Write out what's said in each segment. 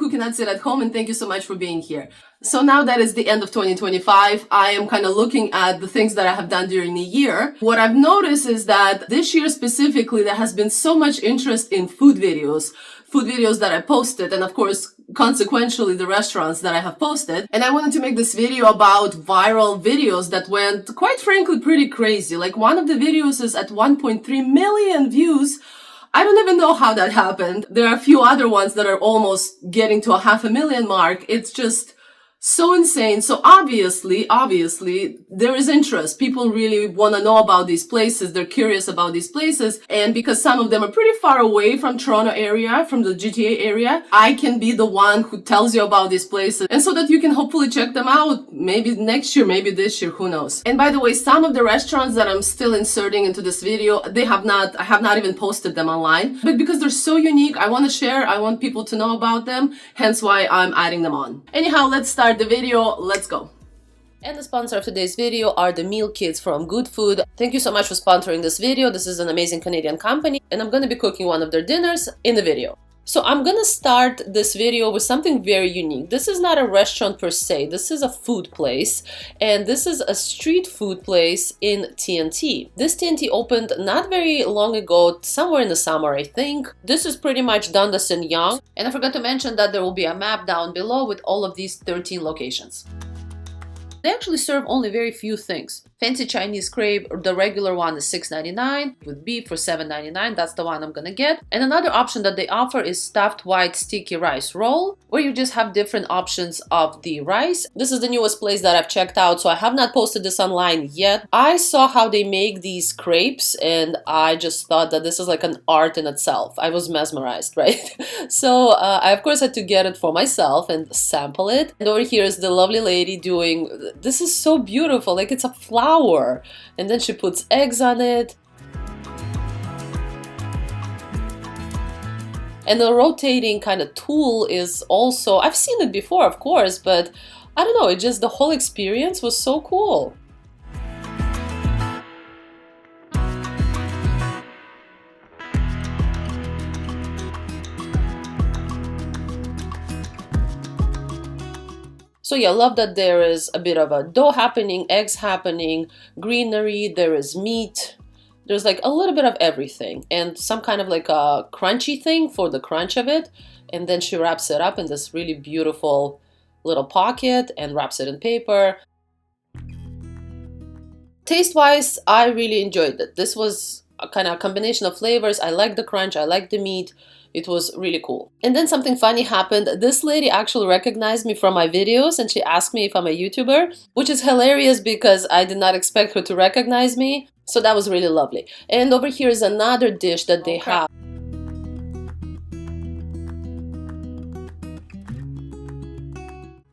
who cannot sit at home, and thank you so much for being here. So now that is the end of 2025, I am kind of looking at the things that I have done during the year. What I've noticed is that this year specifically, there has been so much interest in food videos that I posted, and of course, consequentially, the restaurants that I have posted. And I wanted to make this video about viral videos that went, quite frankly, pretty crazy. Like, one of the videos is at 1.3 million views. I don't even know how that happened. There are a few other ones that are almost getting to a 500,000 mark. It's just so insane. So obviously, there is interest. People really want to know about these places. They're curious about these places. And because some of them are pretty far away from Toronto area, from the GTA area, I can be the one who tells you about these places. And so that you can hopefully check them out. Maybe next year, maybe this year, who knows. And by the way, some of the restaurants that I'm still inserting into this video, I have not even posted them online. But because they're so unique, I want to share. I want people to know about them. Hence why I'm adding them on. Anyhow, let's start the video. Let's go. And the sponsor of today's video are the meal kits from Good Food. Thank you so much for sponsoring this video. This is an amazing Canadian company, and I'm going to be cooking one of their dinners in the video. So I'm going to start this video with something very unique. This is not a restaurant per se. This is a food place, and this is a street food place in TNT. This TNT opened not very long ago, somewhere in the summer, I think. This is pretty much Dundas and Yonge, and I forgot to mention that there will be a map down below with all of these 13 locations. They actually serve only very few things. Fancy Chinese crepe, the regular one is $6.99 with beef for $7.99. That's the one I'm gonna get. And another option that they offer is stuffed white sticky rice roll, where you just have different options of the rice. This is the newest place that I've checked out, so I have not posted this online yet. I saw how they make these crepes, and I just thought that this is like an art in itself. I was mesmerized, right? So I of course had to get it for myself and sample it. And over here is the lovely lady doing, this is so beautiful, like it's a flower. And then she puts eggs on it. And the rotating kind of tool is also, I've seen it before, of course, but I don't know, it just, the whole experience was so cool. So yeah, I love that there is a bit of a dough happening, eggs happening, greenery, there is meat. There's like a little bit of everything and some kind of like a crunchy thing for the crunch of it. And then she wraps it up in this really beautiful little pocket and wraps it in paper. Taste-wise, I really enjoyed it. This was a kind of combination of flavors. I like the crunch, I like the meat. It was really cool. And then something funny happened. This lady actually recognized me from my videos and she asked me if I'm a YouTuber, which is hilarious because I did not expect her to recognize me. So that was really lovely. And over here is another dish that they have.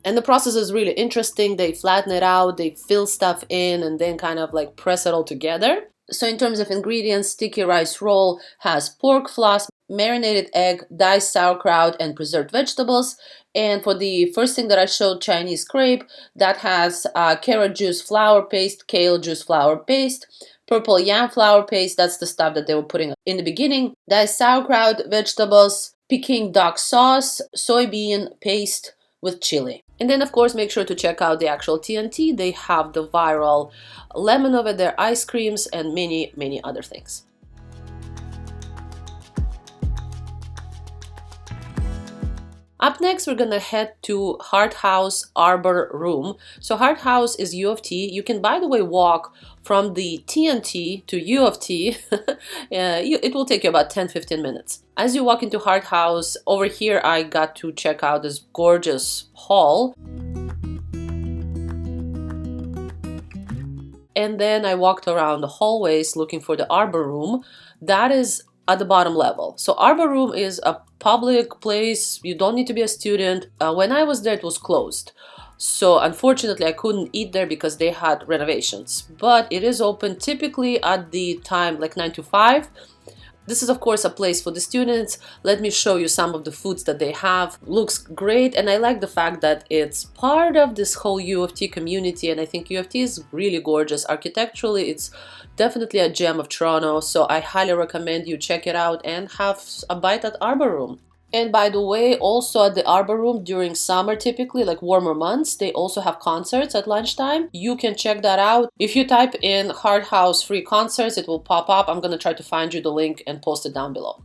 And the process is really interesting. They flatten it out, they fill stuff in, and then kind of like press it all together. So in terms of ingredients, sticky rice roll has pork floss, marinated egg, diced sauerkraut, and preserved vegetables. And for the first thing that I showed, Chinese crepe, that has carrot juice flour paste, kale juice flour paste, purple yam flour paste, that's the stuff that they were putting in the beginning, diced sauerkraut, vegetables, Peking duck sauce, soybean paste with chili. And then of course make sure to check out the actual TNT. They have the viral lemon over there, ice creams, and many other things. Up next, we're gonna head to Hart House Arbor Room. So Hart House is U of T. You can, by the way, walk from the TNT to U of T. It will take you about 10-15 minutes. As you walk into Hart House, over here I got to check out this gorgeous hall. And then I walked around the hallways looking for the Arbor Room. That is at the bottom level. So Arbor Room is a public place. You don't need to be a student. When I was there, it was closed. So unfortunately, I couldn't eat there because they had renovations. But it is open typically at the time like 9 to 5. This is of course a place for the students. Let me show you some of the foods that they have. Looks great, and I like the fact that it's part of this whole U of T community, and I think U of T is really gorgeous. Architecturally, it's definitely a gem of Toronto, so I highly recommend you check it out and have a bite at Arbor Room. And by the way, also at the Arbor Room during summer, typically like warmer months, they also have concerts at lunchtime. You can check that out. If you type in Hard House free concerts, it will pop up. I'm going to try to find you the link and post it down below.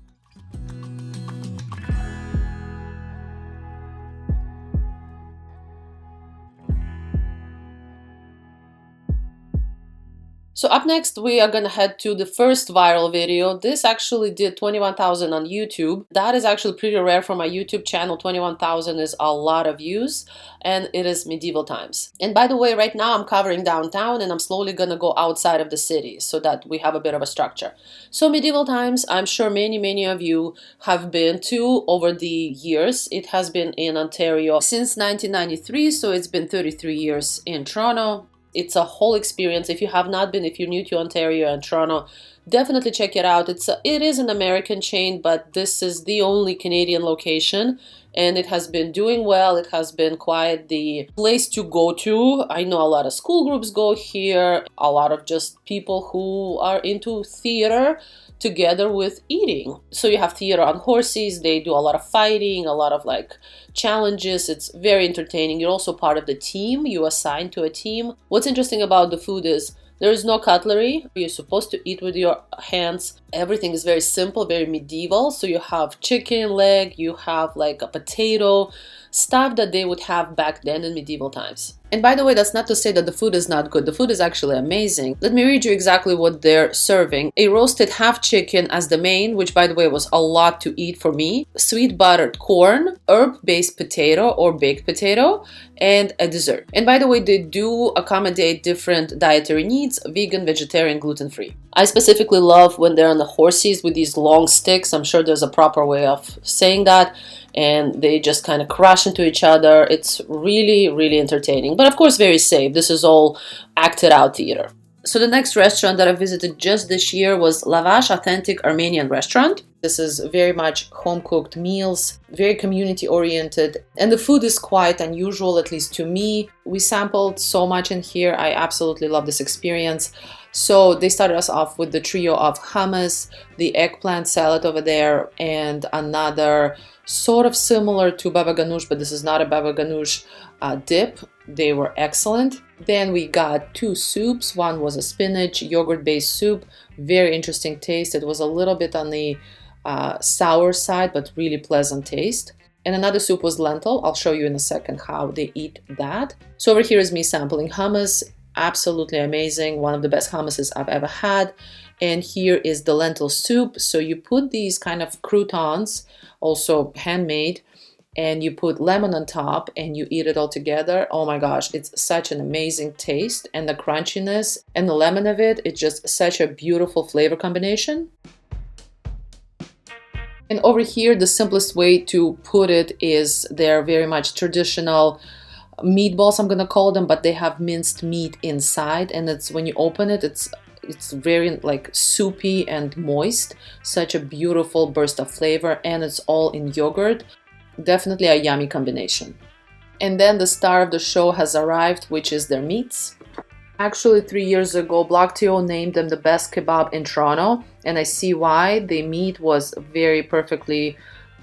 So up next, we are gonna head to the first viral video. This actually did 21,000 on YouTube. That is actually pretty rare for my YouTube channel. 21,000 is a lot of views, and it is medieval times. And by the way, right now I'm covering downtown, and I'm slowly gonna go outside of the city so that we have a bit of a structure. So medieval times, I'm sure many of you have been to over the years. It has been in Ontario since 1993, so it's been 33 years in Toronto. It's a whole experience. If you have not been, if you're new to Ontario and Toronto, definitely check it out. It is an American chain, but this is the only Canadian location, and it has been doing well. It has been quite the place to go to. I know a lot of school groups go here, a lot of just people who are into theater together with eating. So you have theater on horses. They do a lot of fighting, a lot of like challenges. It's very entertaining. You're also part of the team. You assign to a team. What's interesting about the food is there is no cutlery. You're supposed to eat with your hands. Everything is very simple, very medieval. So you have chicken leg, you have like a potato, stuff that they would have back then in medieval times. And by the way, that's not to say that the food is not good. The food is actually amazing. Let me read you exactly what they're serving. A roasted half chicken as the main, which by the way was a lot to eat for me. Sweet buttered corn, herb-based potato or baked potato, and a dessert. And by the way, they do accommodate different dietary needs, vegan, vegetarian, gluten-free. I specifically love when they're on the horses with these long sticks. I'm sure there's a proper way of saying that. And they just kind of crash into each other. It's really entertaining, but of course very safe. This is all acted out theater. So the next restaurant that I visited just this year was Lavash, authentic Armenian restaurant. This is very much home-cooked meals, very community-oriented, and the food is quite unusual, at least to me. We sampled so much in here. I absolutely love this experience. So they started us off with the trio of hummus, the eggplant salad over there, and another sort of similar to baba ganoush, but this is not a baba ganoush dip. They were excellent. Then we got two soups. One was a spinach yogurt-based soup, very interesting taste. It was a little bit on the sour side, but really pleasant taste. And another soup was lentil. I'll show you in a second how they eat that. So over here is me sampling hummus. Absolutely amazing. One of the best hummuses I've ever had. And here is the lentil soup. So you put these kind of croutons, also handmade, and you put lemon on top and you eat it all together. Oh my gosh, it's such an amazing taste, and the crunchiness and the lemon of it, it's just such a beautiful flavor combination. And over here, the simplest way to put it is they're very much traditional meatballs, I'm gonna call them, but they have minced meat inside, and it's when you open it, it's very like soupy and moist. Such a beautiful burst of flavor, and it's all in yogurt. Definitely a yummy combination. And then the star of the show has arrived, which is their meats. Actually, 3 years ago, Block TO named them the best kebab in Toronto, and I see why. The meat was very perfectly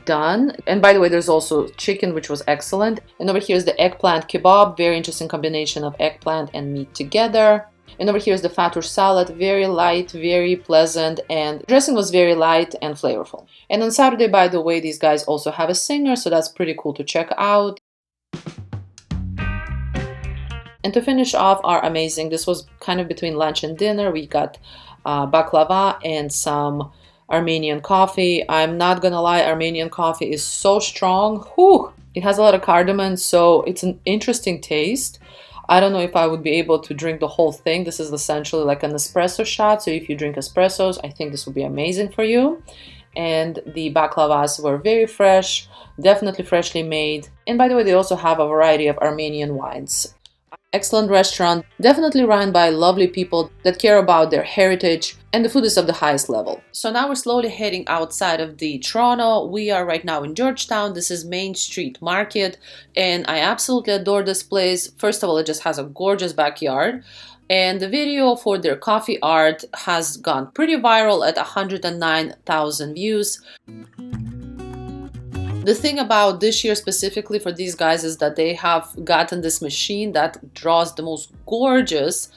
done. And by the way, there's also chicken, which was excellent. And over here is the eggplant kebab, very interesting combination of eggplant and meat together. And over here is the fatur salad, very light, very pleasant, and dressing was very light and flavorful. And on Saturday, by the way, these guys also have a singer, so that's pretty cool to check out. And to finish off our amazing, this was kind of between lunch and dinner, we got baklava and some Armenian coffee. I'm not gonna lie, Armenian coffee is so strong. Whew! It has a lot of cardamom, so it's an interesting taste. I don't know if I would be able to drink the whole thing. This is essentially like an espresso shot, so if you drink espressos, I think this would be amazing for you. And the baklavas were very fresh, definitely freshly made. And by the way, they also have a variety of Armenian wines. Excellent restaurant, definitely run by lovely people that care about their heritage, and the food is of the highest level. So now we're slowly heading outside of the Toronto. We are right now in Georgetown. This is Main Street Market, and I absolutely adore this place. First of all, it just has a gorgeous backyard, and the video for their coffee art has gone pretty viral at 109,000 views. The thing about this year specifically for these guys is that they have gotten this machine that draws the most gorgeous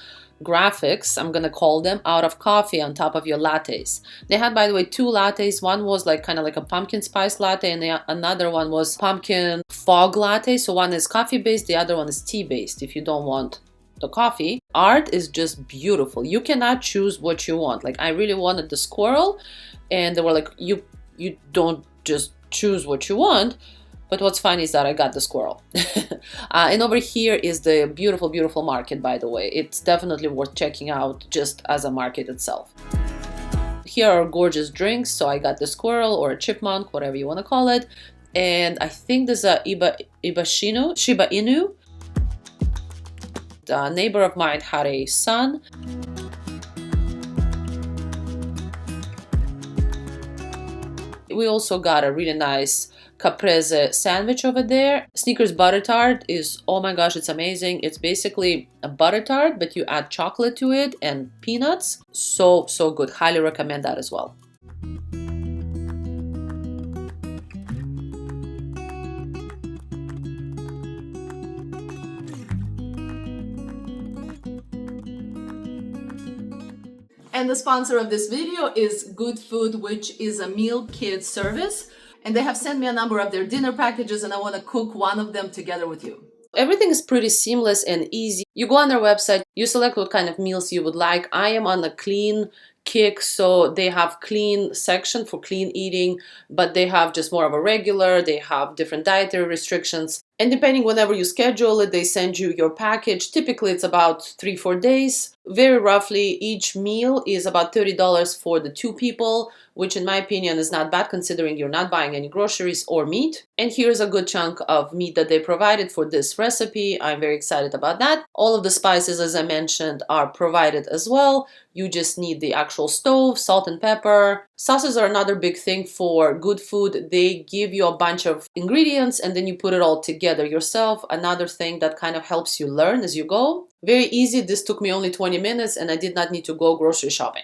graphics, I'm gonna call them, out of coffee on top of your lattes. They had, by the way, 2 lattes. One was like kind of like a pumpkin spice latte, and another one was pumpkin fog latte. So one is coffee based, the other one is tea based if you don't want the coffee. Art is just beautiful. You cannot choose what you want. Like, I really wanted the squirrel, and they were like, you don't just choose what you want. But what's funny is that I got the squirrel. And over here is the beautiful, beautiful market, by the way. It's definitely worth checking out just as a market itself. Here are gorgeous drinks. So I got the squirrel or a chipmunk, whatever you want to call it. And I think there's a Shiba Inu. A neighbor of mine had a son. We also got a really nice caprese sandwich over there. Snickers butter tart is, oh my gosh, it's amazing. It's basically a butter tart, but you add chocolate to it and peanuts. So good. Highly recommend that as well. And the sponsor of this video is Good Food, which is a meal kit service. And they have sent me a number of their dinner packages, and I want to cook one of them together with you. Everything is pretty seamless and easy. You go on their website, you select what kind of meals you would like. I am on a clean kick, so they have clean section for clean eating, but they have just more of a regular. They have different dietary restrictions. And depending whenever you schedule it, they send you your package. Typically, it's about 3-4 days. Very roughly, each meal is about $30 for the 2 people, which in my opinion is not bad considering you're not buying any groceries or meat. And here's a good chunk of meat that they provided for this recipe. I'm very excited about that. All of the spices, as I mentioned, are provided as well. You just need the actual stove, salt and pepper. Sauces are another big thing for Good Food. They give you a bunch of ingredients and then you put it all together yourself. Another thing that kind of helps you learn as you go. Very easy. This took me only 20 minutes and I did not need to go grocery shopping.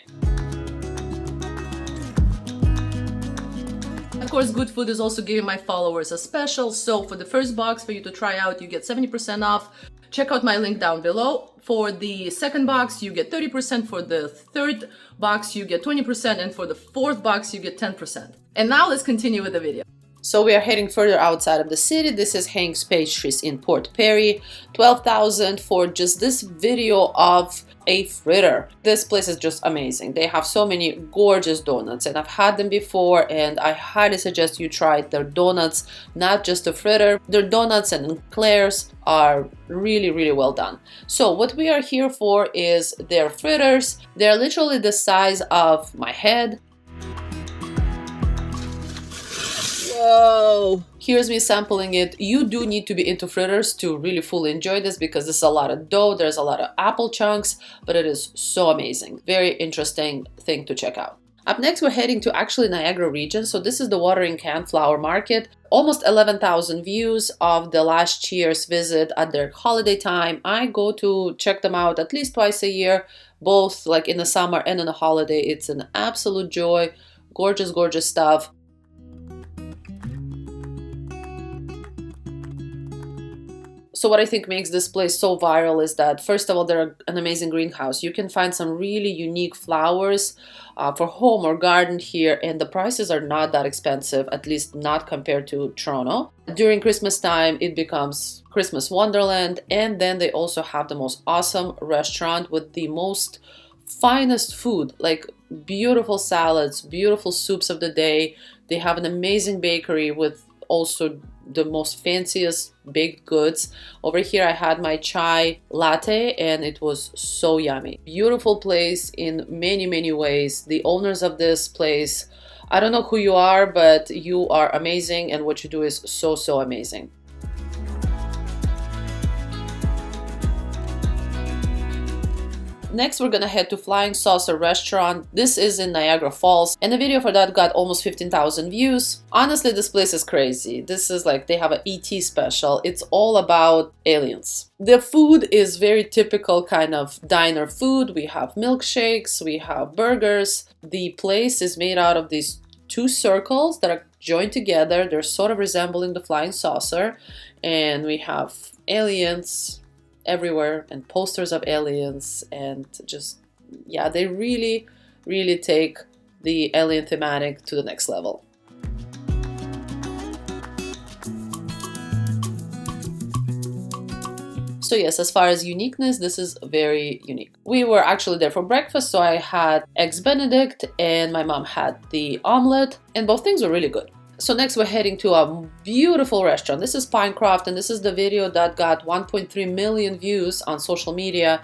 Of course, Good Food is also giving my followers a special. So for the first box for you to try out, you get 70% off. Check out my link down below. For the second box, you get 30%. For the third box, you get 20%. And for the fourth box, you get 10%. And now let's continue with the video. So we are heading further outside of the city. This is Hank's Pastries in Port Perry. $12,000 for just this video of a fritter. This place is just amazing. They have so many gorgeous donuts and I've had them before and I highly suggest you try their donuts, not just a fritter. Their donuts and eclairs are really, really well done. So what we are here for is their fritters. They're literally the size of my head. Whoa! Here's me sampling it. You do need to be into fritters to really fully enjoy this because there's a lot of dough, there's a lot of apple chunks, but it is so amazing. Very interesting thing to check out. Up next, we're heading to actually Niagara region. So this is the Watering Can Flower Market. Almost 11,000 views of the last year's visit at their holiday time. I go to check them out at least twice a year, both like in the summer and in the holiday. It's an absolute joy. Gorgeous, gorgeous stuff. So what I think makes this place so viral is that, first of all, they're an amazing greenhouse. You can find some really unique flowers for home or garden here, and the prices are not that expensive, at least not compared to Toronto. During Christmas time, it becomes Christmas Wonderland, and then they also have the most awesome restaurant with the most finest food, like beautiful salads, beautiful soups of the day. They have an amazing bakery with also the most fanciest baked goods. Over here I had my chai latte and it was so yummy. Beautiful place in many, many ways. The owners of this place, I don't know who you are, but you are amazing and what you do is so, so amazing. Next, we're gonna head to Flying Saucer Restaurant. This is in Niagara Falls, and the video for that got almost 15,000 views. Honestly, this place is crazy. This is like, they have an ET special. It's all about aliens. The food is very typical kind of diner food. We have milkshakes, we have burgers. The place is made out of these 2 circles that are joined together. They're sort of resembling the flying saucer, and we have aliens everywhere and posters of aliens, and just, yeah, they really, really take the alien thematic to the next level. So yes, as far as uniqueness, this is very unique. We were actually there for breakfast, so I had eggs Benedict and my mom had the omelet, and both things were really good. So next we're heading to a beautiful restaurant. This is Pinecroft, and this is the video that got 1.3 million views on social media.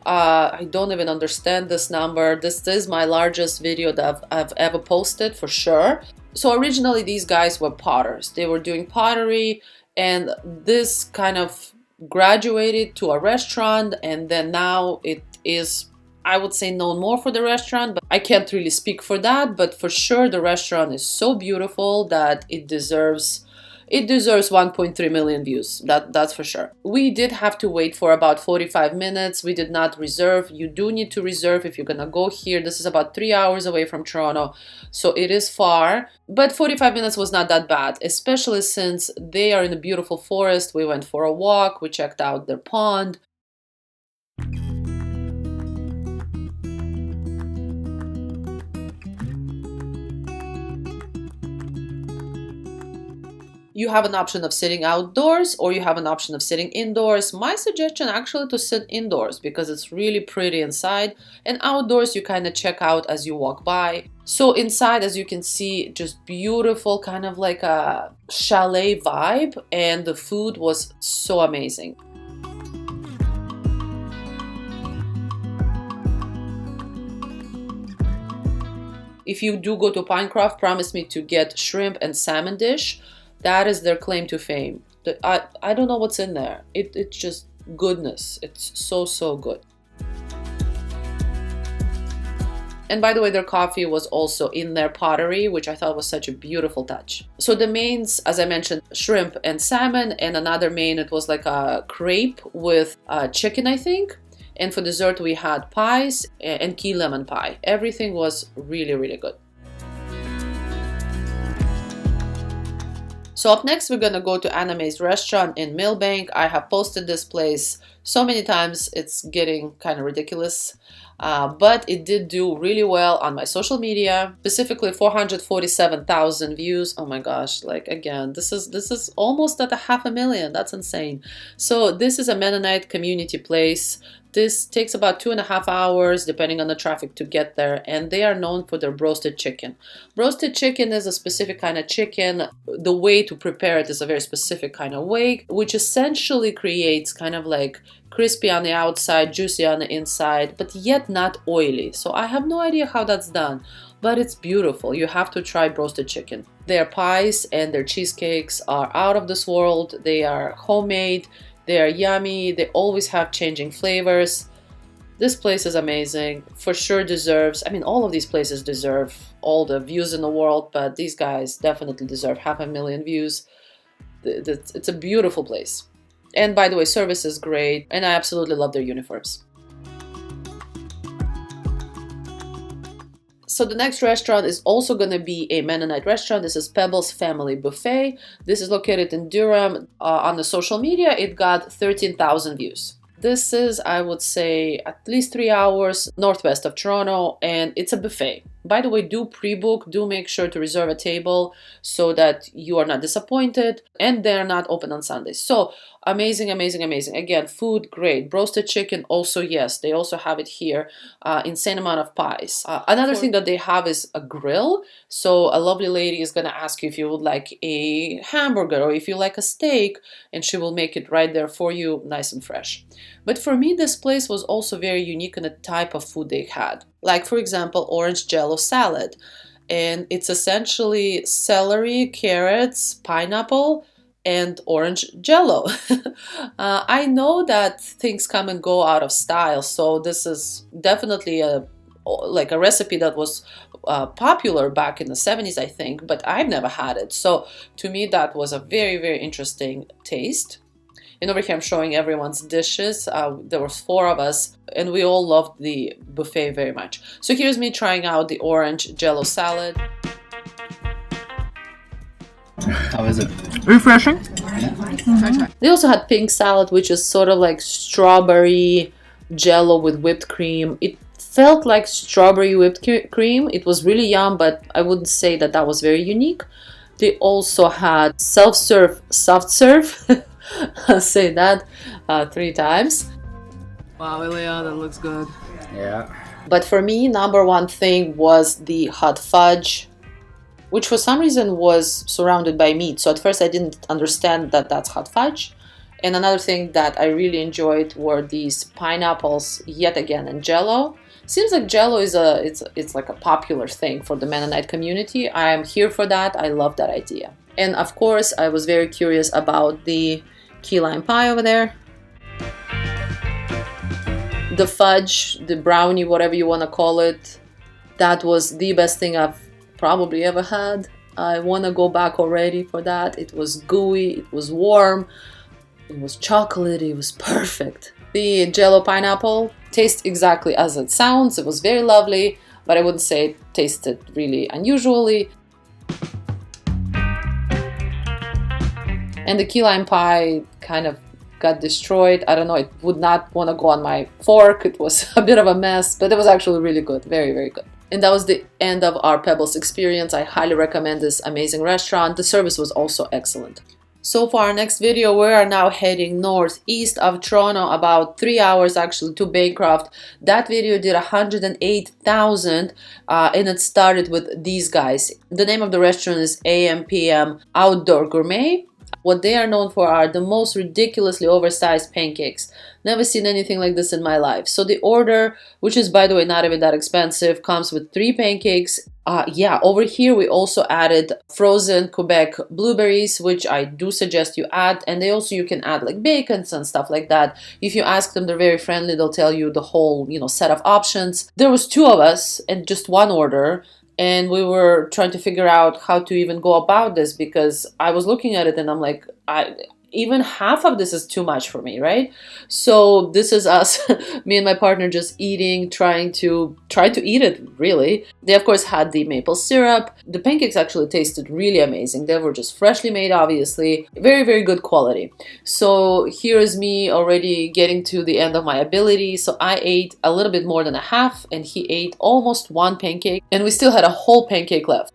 I don't even understand this number. This is my largest video that I've ever posted for sure. So originally these guys were potters. They were doing pottery, and this kind of graduated to a restaurant, and then now it is, I would say, known more for the restaurant, but I can't really speak for that. But for sure the restaurant is so beautiful that it deserves 1.3 million views. That's for sure. We did have to wait for about 45 minutes. We did not reserve. You do need to reserve if you're gonna go here. This is about 3 hours away from Toronto, so it is far. But 45 minutes was not that bad, especially since they are in a beautiful forest. We went for a walk. We checked out their pond. You have an option of sitting outdoors, or you have an option of sitting indoors. My suggestion actually to sit indoors because it's really pretty inside, and outdoors you kind of check out as you walk by. So inside, as you can see, just beautiful, kind of like a chalet vibe, and the food was so amazing. If you do go to Pinecroft, promise me to get shrimp and salmon dish. That is their claim to fame. I don't know what's in there. It's just goodness. It's so good. And by the way, their coffee was also in their pottery, which I thought was such a beautiful touch. So the mains, as I mentioned, shrimp and salmon, and another main, it was like a crepe with chicken, I think. And for dessert, we had pies and key lemon pie. Everything was really, really good. So up next, we're gonna go to Anime's restaurant in Millbank. I have posted this place so many times, it's getting kind of ridiculous. But it did do really well on my social media, specifically 447,000 views. Oh my gosh, like again, this is almost at 500,000. That's insane. So this is a Mennonite community place. This takes about 2.5 hours, depending on the traffic, to get there, and they are known for their roasted chicken. Roasted chicken is a specific kind of chicken. The way to prepare it is a very specific kind of way, which essentially creates kind of like crispy on the outside, juicy on the inside, but yet not oily. So I have no idea how that's done, but it's beautiful. You have to try roasted chicken. Their pies and their cheesecakes are out of this world. They are homemade. They are yummy. They always have changing flavors. This place is amazing. For sure deserves, I mean, all of these places deserve all the views in the world, but these guys definitely deserve 500,000 views. It's a beautiful place. And by the way, service is great, and I absolutely love their uniforms. So the next restaurant is also going to be a Mennonite restaurant. This is Pebbles Family Buffet. This is located in Durham. On the social media, it got 13,000 views. This is, I would say, at least 3 hours northwest of Toronto, and it's a buffet. By the way, do pre-book, do make sure to reserve a table so that you are not disappointed, and they're not open on Sundays. So amazing, amazing, amazing. Again, food, great. Roasted chicken, also, yes, they also have it here. Insane amount of pies. Another thing that they have is a grill. So a lovely lady is going to ask you if you would like a hamburger or if you like a steak, and she will make it right there for you, nice and fresh. But for me, this place was also very unique in the type of food they had. Like, for example, orange jello salad. And it's essentially celery, carrots, pineapple, and orange jello. I know that things come and go out of style, so this is definitely a recipe that was popular back in the 70s, I think, but I've never had it. So to me, that was a very, very interesting taste. And over here, I'm showing everyone's dishes. There were 4 of us, and we all loved the buffet very much. So here's me trying out the orange jello salad. How is it? Refreshing. Try. They also had pink salad, which is sort of like strawberry jello with whipped cream. It felt like strawberry whipped cream. It was really yum, but I wouldn't say that that was very unique. They also had self-serve soft serve. I'll say that 3 times. Wow, Ilya, that looks good. Yeah. But for me, number one thing was the hot fudge, which for some reason was surrounded by meat. So at first I didn't understand that that's hot fudge. And another thing that I really enjoyed were these pineapples, yet again, in jello. Seems like jello is it's like a popular thing for the Mennonite community. I am here for that. I love that idea. And of course, I was very curious about the key lime pie over there. The fudge, the brownie, whatever you want to call it, that was the best thing I've probably ever had. I want to go back already for that. It was gooey, it was warm, it was chocolatey, it was perfect. The jello pineapple tastes exactly as it sounds. It was very lovely, but I wouldn't say it tasted really unusually. And the key lime pie kind of got destroyed. I don't know, it would not want to go on my fork. It was a bit of a mess, but it was actually really good. Very, very good. And that was the end of our Pebbles experience. I highly recommend this amazing restaurant. The service was also excellent. So for our next video, we are now heading northeast of Toronto, about 3 hours actually, to Bancroft. That video did 108,000 and it started with these guys. The name of the restaurant is AM/PM Outdoor Gourmet. What they are known for are the most ridiculously oversized pancakes. Never seen anything like this in my life. So the order, which is by the way not even that expensive, comes with 3 pancakes. Yeah, over here we also added frozen Quebec blueberries, which I do suggest you add. And you can add like bacons and stuff like that. If you ask them, they're very friendly. They'll tell you the whole, set of options. There was 2 of us and just one order. And we were trying to figure out how to even go about this, because I was looking at it and I'm like, even half of this is too much for me, right? So this is us, me and my partner, just eating, trying to eat it, really. They of course had the maple syrup. The pancakes actually tasted really amazing. They were just freshly made, obviously. Very, very good quality. So here is me already getting to the end of my ability. So I ate a little bit more than a half and he ate almost 1 pancake and we still had a whole pancake left.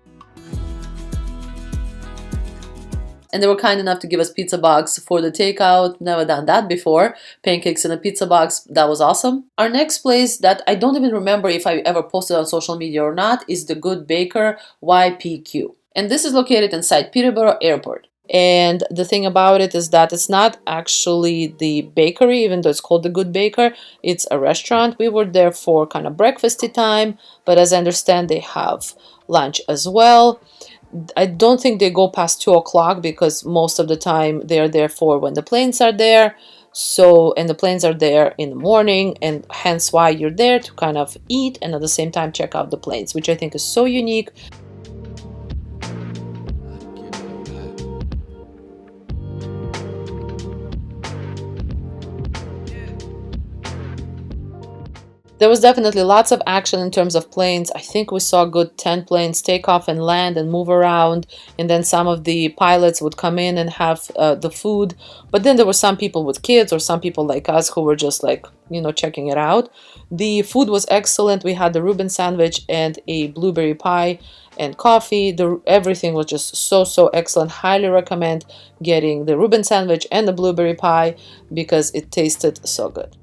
And they were kind enough to give us pizza box for the takeout. Never done that before. Pancakes in a pizza box. That was awesome. Our next place that I don't even remember if I ever posted on social media or not is the Good Baker YPQ. And this is located inside Peterborough Airport. And the thing about it is that it's not actually the bakery, even though it's called the Good Baker. It's a restaurant. We were there for kind of breakfasty time, but as I understand, they have lunch as well. I don't think they go past 2 o'clock because most of the time they're there for when the planes are there. So, and the planes are there in the morning, and hence why you're there to kind of eat and at the same time check out the planes, which I think is so unique. There was definitely lots of action in terms of planes. I think we saw a good 10 planes take off and land and move around. And then some of the pilots would come in and have the food. But then there were some people with kids or some people like us who were just like, checking it out. The food was excellent. We had the Reuben sandwich and a blueberry pie and coffee. Everything was just so excellent. Highly recommend getting the Reuben sandwich and the blueberry pie because it tasted so good.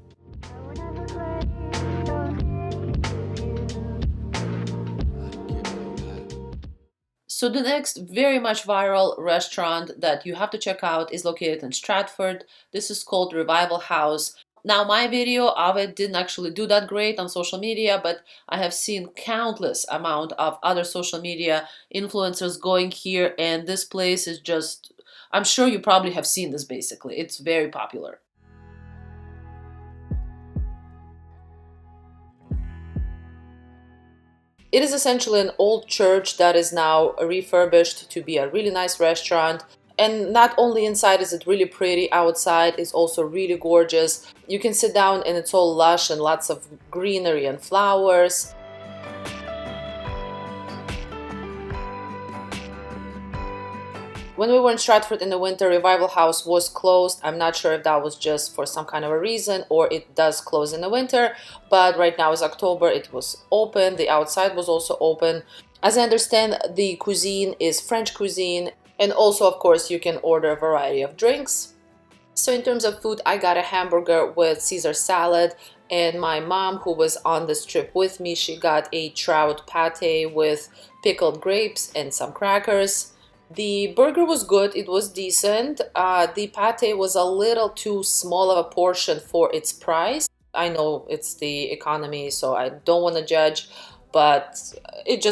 So the next very much viral restaurant that you have to check out is located in Stratford. This is called Revival House. Now my video of it didn't actually do that great on social media, but I have seen countless amount of other social media influencers going here, and this place is just, I'm sure you probably have seen this basically. It's very popular. It is essentially an old church that is now refurbished to be a really nice restaurant. And not only inside is it really pretty, outside is also really gorgeous. You can sit down and it's all lush and lots of greenery and flowers. When we were in Stratford in the winter, Revival House was closed. I'm not sure if that was just for some kind of a reason or it does close in the winter, but right now is October, it was open. The outside was also open. As I understand, the cuisine is French cuisine, and also, of course, you can order a variety of drinks. So in terms of food, I got a hamburger with Caesar salad, and my mom, who was on this trip with me, she got a trout pate with pickled grapes and some crackers. The burger was good, it was decent. The pate was a little too small of a portion for its price. I know it's the economy, so I don't want to judge, but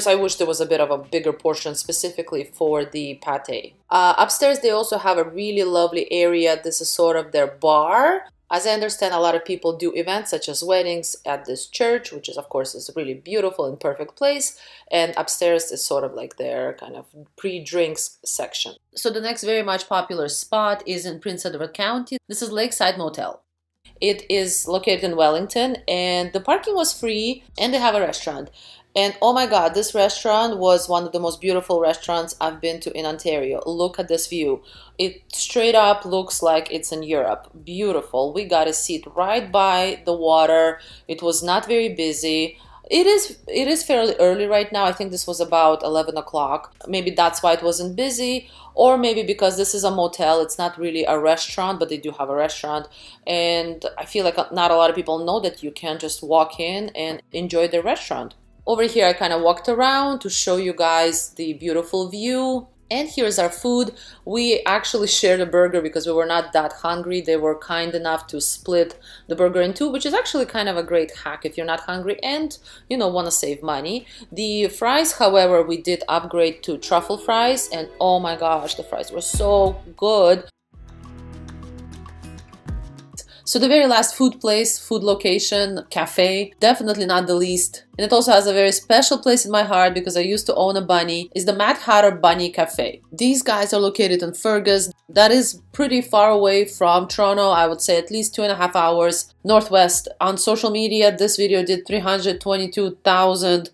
I wish there was a bit of a bigger portion specifically for the pate. Upstairs, they also have a really lovely area. This is sort of their bar. As I understand, a lot of people do events such as weddings at this church, which is, of course, is a really beautiful and perfect place. And upstairs is sort of like their kind of pre-drinks section. So the next very much popular spot is in Prince Edward County. This is Lakeside Motel. It is located in Wellington, and the parking was free, and they have a restaurant. And oh my god, this restaurant was one of the most beautiful restaurants I've been to in Ontario. Look at this view. It straight up looks like it's in Europe. Beautiful. We got a seat right by the water. It was not very busy. It is fairly early right now. I think this was about 11 o'clock. Maybe that's why it wasn't busy, or maybe because this is a motel. It's not really a restaurant, but they do have a restaurant. And I feel like not a lot of people know that you can just walk in and enjoy the restaurant. Over here, I kind of walked around to show you guys the beautiful view. And here's our food. We actually shared a burger because we were not that hungry. They were kind enough to split the burger in two, which is actually kind of a great hack if you're not hungry and, you know, want to save money. The fries, however, we did upgrade to truffle fries, and oh my gosh, the fries were so good. So the very last food place, food location, cafe, definitely not the least. And it also has a very special place in my heart because I used to own a bunny, is the Mad Hatter Bunny Cafe. These guys are located in Fergus. That is pretty far away from Toronto. I would say at least 2.5 hours northwest. On social media, this video did 322,000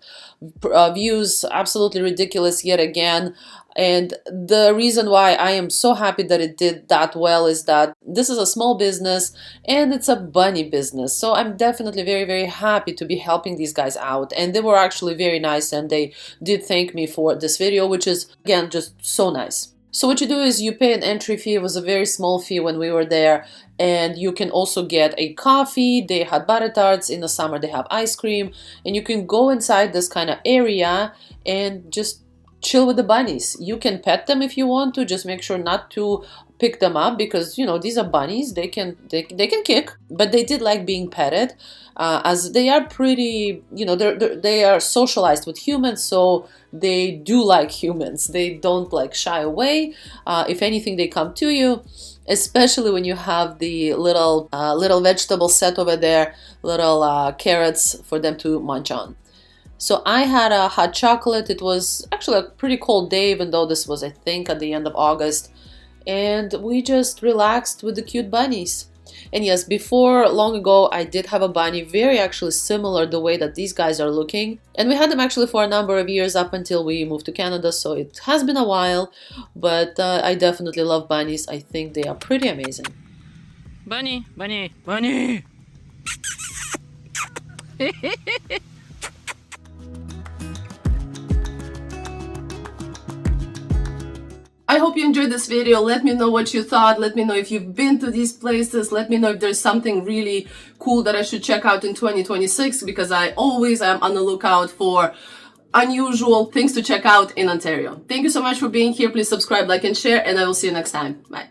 views. Absolutely ridiculous yet again. And the reason why I am so happy that it did that well is that this is a small business and it's a bunny business. So I'm definitely very, very happy to be helping these guys out. And they were actually very nice, and they did thank me for this video, which is, again, just so nice. So what you do is you pay an entry fee. It was a very small fee when we were there. And you can also get a coffee. They had butter tarts. In the summer, they have ice cream. And you can go inside this kind of area and just chill with the bunnies. You can pet them if you want to. Just make sure not to pick them up because, you know, these are bunnies. They can kick, but they did like being petted, as they are pretty, you know, they are socialized with humans, so they do like humans. They don't like shy away. If anything, they come to you, especially when you have the little vegetable set over there, little carrots for them to munch on. So I had a hot chocolate. It was actually a pretty cold day, even though this was, I think, at the end of August. And we just relaxed with the cute bunnies. And yes, before, long ago, I did have a bunny, very actually similar the way that these guys are looking. And we had them actually for a number of years up until we moved to Canada, so it has been a while. But I definitely love bunnies. I think they are pretty amazing. Bunny, bunny, bunny! I hope you enjoyed this video. Let me know what you thought. Let me know if you've been to these places. Let me know if there's something really cool that I should check out in 2026, because I always am on the lookout for unusual things to check out in Ontario. Thank you so much for being here. Please subscribe, like, and share, and I will see you next time. Bye.